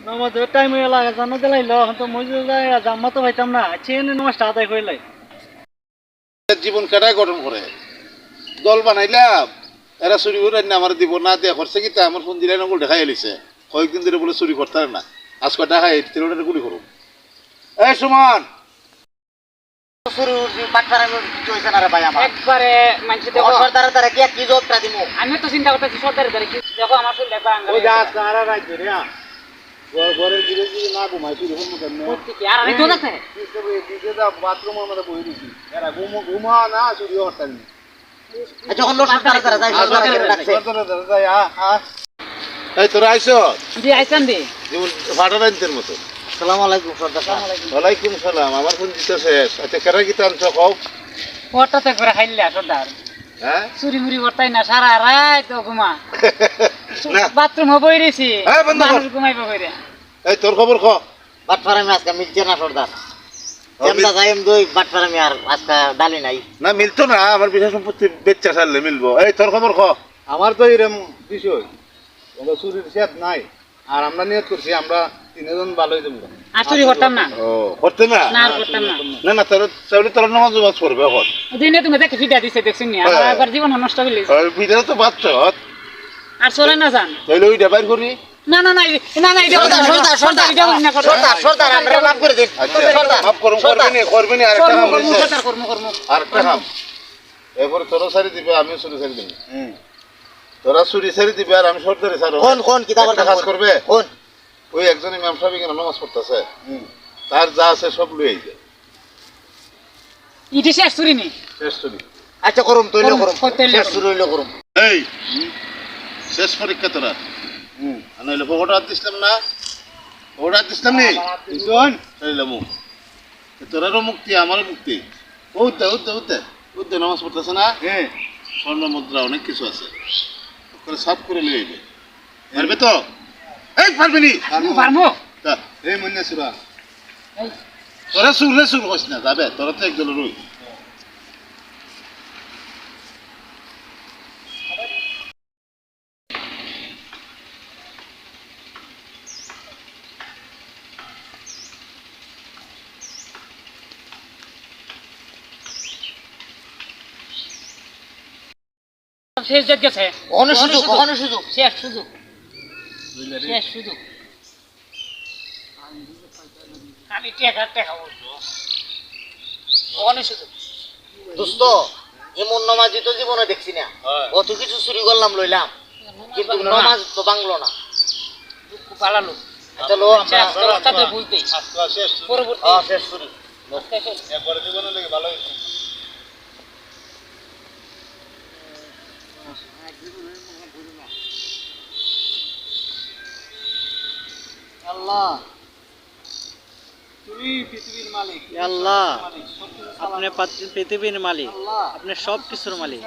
নমাজের টাইম হয়ে লাগে জানো দিলাইলো এখন তো মজুর যায় জাম্মা তো পাইতাম না চেন নমাজটা আদায় কইলাই জীবন কাটায় গঠন করে দল বানাইলাম এরা চুরি করে আমার দিব না দেয়া করছে কি আমার ফোন দিলে নকল দেখাই এলিছে কয়েকদিন ধরে বলে চুরি করতে না আজকে দেখা তিনটা গুলি করুন এই সুমন একবারে মানুষ দেখো সরদারের দ্বারা কি জবটা দিমু আমি তো চিন্তা করতেছি সরদারের দ্বারা কি দেখো আমার চুল দেখবা ওই যা সারা রাত ধরে ঘরে গিয়ে যদি না ঘুমাই তুই ঘুম কেন আর আমি তো দেখতে দিকে দা বাথরুম আমরা বই দিছি এরা ঘুমা না চুরি হরতাল যখন লোক সরদারের দ্বারা যায় সরদারের ডাকছে এই তোরা আইছো জি আইছেন দি যেমন ফাটারাইনদের মতো আসসালামু আলাইকুম সরদার ওয়ালাইকুম সালাম আমার ফোন দিতে শেষ আচ্ছা কেরা কি টানছ কও ফটোতে করে খাইলা সরদার হ্যাঁ চুরি মুড়ি করতাই না সারা রাত তো ঘুমা না বাথরুম হবই রেছি এই বন্ধ কর। মানুষ ঘুমাইবো কইরা এই তোর খবর ক বাটফারামি আজকে মিলছে না সরদার যেমন যাইম দুই বাটফারামি আর আজকে ডালি নাই না মিলতো না আমার বিষয় সম্পত্তি বেচা ছাড়লে মিলবো এই তোর খবর ক আমার তো এরকম বিষয় আমরা চুরির শেষ নাই আর আমরা নিয়ত করছি আমরা তিনজন ভালোই যাবো আর চুরি করতাম না ও করতে না না আর করতাম না না না তোর তাহলে তোর নামাজ বাজ করবে এখন দিনে তুমি দেখে ফিটা দিছে দেখছেন নি আমার একবার জীবন নষ্ট হইলে ভিতরে তো বাচ্চা আর চলে না যান তাহলে ওইটা বাইর করি না না না না না এটা সরদার সরদার এটা না সরদার সরদার আমরা মাফ করে দিন আচ্ছা মাফ করুন করবেন আর একটা কাম হইছে সরদার কর্ম আর একটা কাম এরপরে তোরা সারি দিবে আমিও চুরি সারি দিব তোরা চুরি সারি দিবে আর আমি সরদারি সারো কোন কিতাবের কাজ করবে কোন ওই একজন ইমাম সাহেব এখানে নামাজ পড়তেছে তার যা আছে সব লুই যায় ইটি শেষ চুরি নি শেষ চুরি আচ্ছা করুম তৈল করুম শেষ চুরি হইলো করুম এই শেষ পরীক্ষা তোরা নাইলে ভোট দিছিলাম না ভোট দিছিলাম নি শোন তাইলামু তোরারও মুক্তি আমারও মুক্তি উঠতে উঠতে উঠতে উঠতে নামাজ পড়তেছে না হ্যাঁ স্বর্ণ মুদ্রা অনেক কিছু আছে করে সাফ করে নিয়ে আইবে পারবে তো এই পারবে নি পারমু তা এই মনে সুরা তোরা সুরে সুর হইস না যাবে তোরা তো একজন রই শেষ জেট গেছে অনুসুযোগ শেষ সুযোগ শেষ সুযোগ আমি টেকা বলবো অনুসুযোগ দোস্ত এমন নামাজি তো জীবনে দেখছি না কত কিছু চুরি করলাম লইলাম কিন্তু নামাজ তো বাংলো না পালালো চলো আমরা রাস্তাতে বুঝতেই শেষ পরবর্তী শেষ চুরি একবারে জীবনে লেগে ভালো হয়েছে আল্লাহ তুমি পৃথিবীর মালিক আল্লাহ আপনি পৃথিবীর মালিক আপনি সব কিছুর মালিক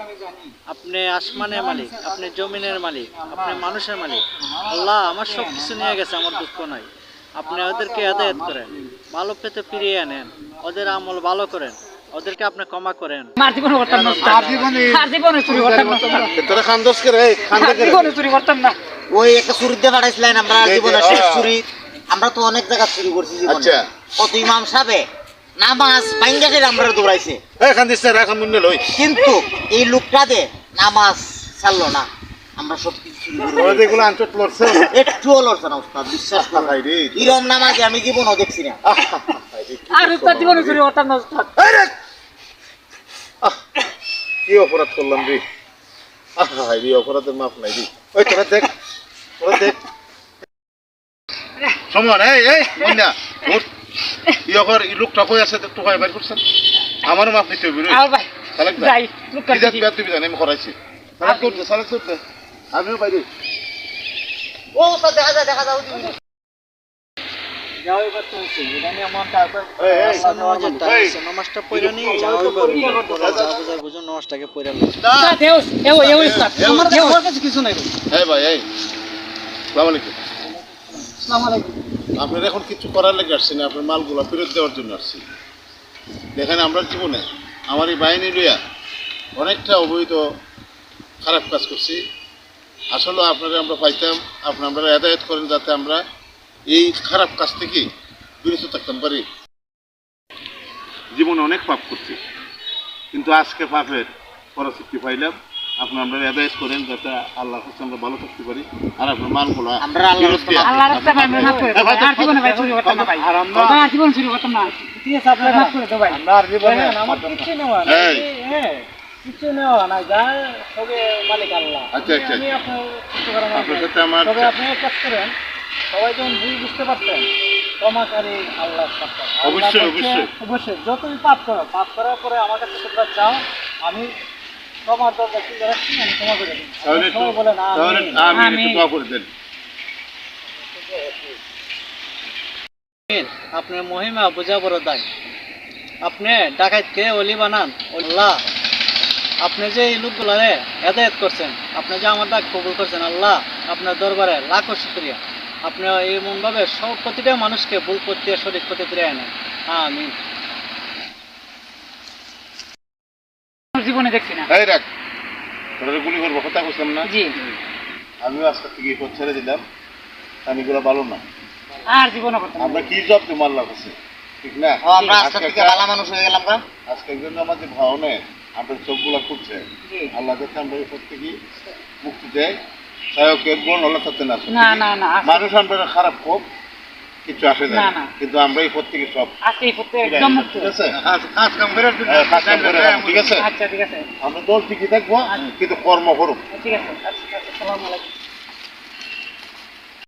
আপনি আসমানের মালিক আপনি জমিনের মালিক আপনি মানুষের মালিক আল্লাহ আমার সব কিছু নিয়ে গেছে আমার দুঃখ নাই আপনি ওদেরকে হেদায়েত করেন ভালো পেতে ফিরিয়ে আনেন ওদের আমল ভালো করেন ওদেরকে আপনি ক্ষমা করেন মার জীবনে করতাম না মার জীবনে চুরি করতাম না তোরা খান্দস করে জীবনে চুরি করতাম না ওই একটা চুরি দিয়ে পাঠাইছিলেন আমরা জীবনে শেষ চুরি আমরা তো অনেক জায়গা চুরি করছি জীবনে আচ্ছা কত ইমাম সাহেব নামাজ ভাঙ্গা করে আমরা দৌড়াইছে এখন দিচ্ছে রাখা মূল্য লই কিন্তু এই লোকটা দে নামাজ ছাড়লো না আমরা সব কিছু চুরি করে ওরা যেগুলো আনচট লড়ছে একটুও লড়ছে না উস্তাদ বিশ্বাস করুন ভাই রে ইরম নামাজে আমি জীবনও দেখছি না আর উস্তাদ জীবনে চুরি করতাম না উস্তাদ কি অপরাধ করলাম রে হাই রে অপরাধের মাফ নাই রে ওই তোরা দেখ সমান এই বন্যা উঠ ইয়কর ই লোকটা কই আছে তো কই বাইর করছেন আমারও মাফ নিতে হবে রে আও ভাই সালাক যাই লোকটা কি যাত তুই জানি আমি করাইছি সালাক করতে আমিও বাইরে ও উস্তাদ দেখা যাও যাও এবার তো হচ্ছে এটা নিয়ে মন তারপর নামাজের টাইম আছে নামাজটা পড়ে নি যাও এবার যা বুঝুন নামাজটাকে পড়ে নি উস্তাদ এও উস্তাদ আমার কাছে কিছু নাই এই ভাই এই আসসালামু আলাইকুম আসসালামু আলাইকুম আপনার এখন কিছু করার লেগে আসছি না আপনার মালগুলো ফেরত দেওয়ার জন্য আসছি দেখেন আমরা জীবনে আমার এই বাহিনী লইয়া অনেকটা অবৈধ খারাপ কাজ করছি আসলে আপনারা আমরা পাইতাম আপনারা হেদায়েত করেন যাতে আমরা এই খারাপ কাজ থেকে বিরত থাকতাম পারি। জীবনে অনেক পাপ করছি, কিন্তু আজকে পাপের পরাশক্তি পাইলাম। আপনার আমরা আদায় করেন যাতে আল্লাহর কাছে আমরা ভালো থাকতে পারি, আর আপনার মানগুলো আমরা আল্লাহর রাস্তা আল্লাহর রাস্তা ভাই মাফ করে দাও ভাই, আর জীবনে ভাই চুরি করতাম না ভাই, আর জীবন চুরি করতাম না, ঠিক আছে আপনারা মাফ করে দাও ভাই। আমরা আর জীবনে আমার কিছু নেওয়া না, এই। হ্যাঁ কিছু নেওয়া না, যা সবে মালিক আল্লাহ। আচ্ছা, আচ্ছা। আমি আপনার কিছু করার আপনার নাই। সাথে আমার তবে আপনি এক কাজ করেন, সবাই যখন বুঝতে পারছেন ক্ষমাকারী আল্লাহ পাক। অবশ্যই, আল্লাহ অবশ্যই। বলছে, অবশ্যই যতই পাপ করো, পাপ করার পরে আমার কাছে তোমরা চাও, আমি ক্ষমার দরজা খুলে রাখছি, আমি ক্ষমা করে দিই। তাহলে সবাই বলেন তাহলে আমিন। আমি একটু দোয়া করে দেন। আপনার মহিমা বোঝা বড় দায়। আপনি ডাকাতকে অলি বানান। আল্লাহ, আপনি যে এই লোকগুলারে হেদায়েত করছেন, আপনি যে আমার ডাক কবুল করছেন, আল্লাহ আপনার দরবারে লাখো শুকরিয়া। আপনি এমনভাবে সব প্রতিটা মানুষকে ভুল করতে সঠিক পথে ফিরে আনেন। আমিন। জীবনে দেখছি না। এই রাখ, তোরা গুলি করবো, কথা বলছিলাম না? জি, আমিও আজকে থেকে পথ ছেড়ে দিলাম, আমি এগুলো ভালো না। আর জীবনে করতাম না। আমরা কি জব দেবো আল্লাহর কাছে, ঠিক না? ও আমরা আজকে থেকে ভালো মানুষ হয়ে গেলাম না। আজকের জন্য আমাদের ভাবনে আপনার চোখগুলো খুঁজছে, জি। আল্লাহ যাতে আমরা এই পথ থেকে মুক্তি দেয়। সায়ক একগুণ হলে থাকতে না না না না, মানুষ আমরা খারাপ খুব কিছু আসে না, যায়, না। কিন্তু আমরা এই পথ থেকে সব আজকে এই পথে একদম মুক্ত। ঠিক আছে, কাজ কাম করে ঠিক আছে। আচ্ছা ঠিক আছে, আমরা দল ঠিকই থাকবো, কিন্তু কর্ম করুক। ঠিক আছে, আচ্ছা আসসালামু আলাইকুম।